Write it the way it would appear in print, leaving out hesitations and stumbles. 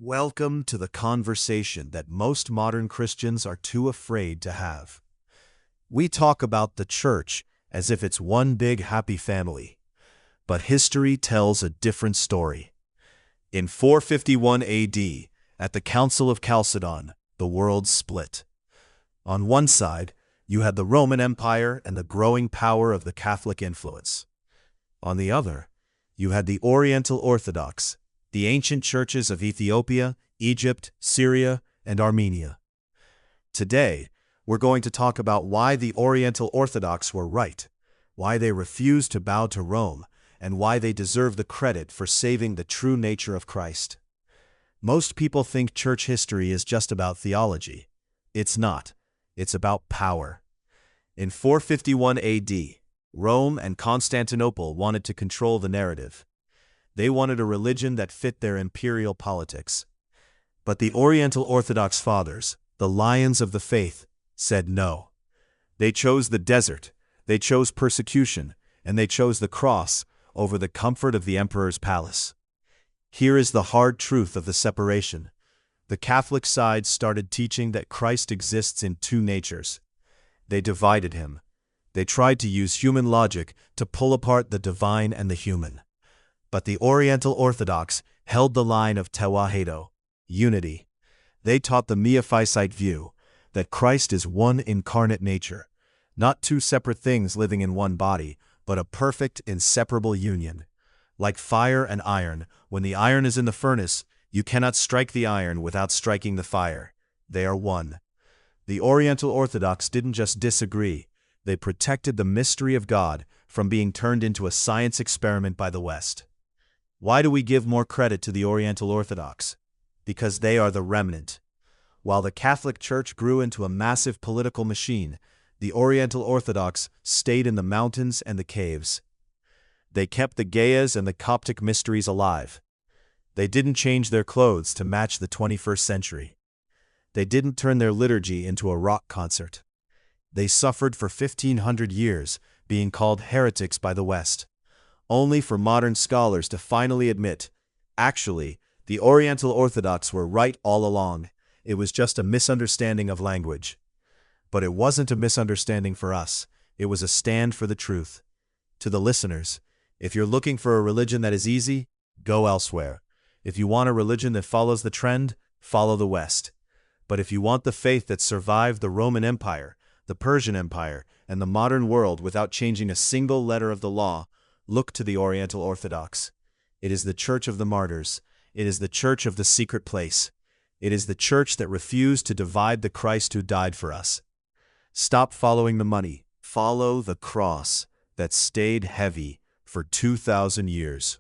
Welcome to the conversation that most modern Christians are too afraid to have. We talk about the church as if it's one big happy family, but history tells a different story. In 451 AD, at the Council of Chalcedon, the world split. On one side, you had the Roman Empire and the growing power of the Catholic influence. On the other, you had the Oriental Orthodox, the ancient churches of Ethiopia, Egypt, Syria, and Armenia. Today, we're going to talk about why the Oriental Orthodox were right, why they refused to bow to Rome, and why they deserve the credit for saving the true nature of Christ. Most people think church history is just about theology. It's not. It's about power. In 451 AD, Rome and Constantinople wanted to control the narrative. They wanted a religion that fit their imperial politics. But the Oriental Orthodox fathers, the lions of the faith, said no. They chose the desert, they chose persecution, and they chose the cross over the comfort of the emperor's palace. Here is the hard truth of the separation. The Catholic side started teaching that Christ exists in two natures. They divided him. They tried to use human logic to pull apart the divine and the human. But the Oriental Orthodox held the line of tewahedo, unity. They taught the Miaphysite view, that Christ is one incarnate nature, not two separate things living in one body, but a perfect, inseparable union. Like fire and iron, when the iron is in the furnace, you cannot strike the iron without striking the fire. They are one. The Oriental Orthodox didn't just disagree, they protected the mystery of God from being turned into a science experiment by the West. Why do we give more credit to the Oriental Orthodox? Because they are the remnant. While the Catholic Church grew into a massive political machine, the Oriental Orthodox stayed in the mountains and the caves. They kept the Gaias and the Coptic mysteries alive. They didn't change their clothes to match the 21st century. They didn't turn their liturgy into a rock concert. They suffered for 1,500 years, being called heretics by the West, only for modern scholars to finally admit, actually, the Oriental Orthodox were right all along. It was just a misunderstanding of language. But it wasn't a misunderstanding for us. It was a stand for the truth. To the listeners, if you're looking for a religion that is easy, go elsewhere. If you want a religion that follows the trend, follow the West. But if you want the faith that survived the Roman Empire, the Persian Empire, and the modern world without changing a single letter of the law, look to the Oriental Orthodox. It is the church of the martyrs. It is the church of the secret place. It is the church that refused to divide the Christ who died for us. Stop following the money. Follow the cross that stayed heavy for 2,000 years.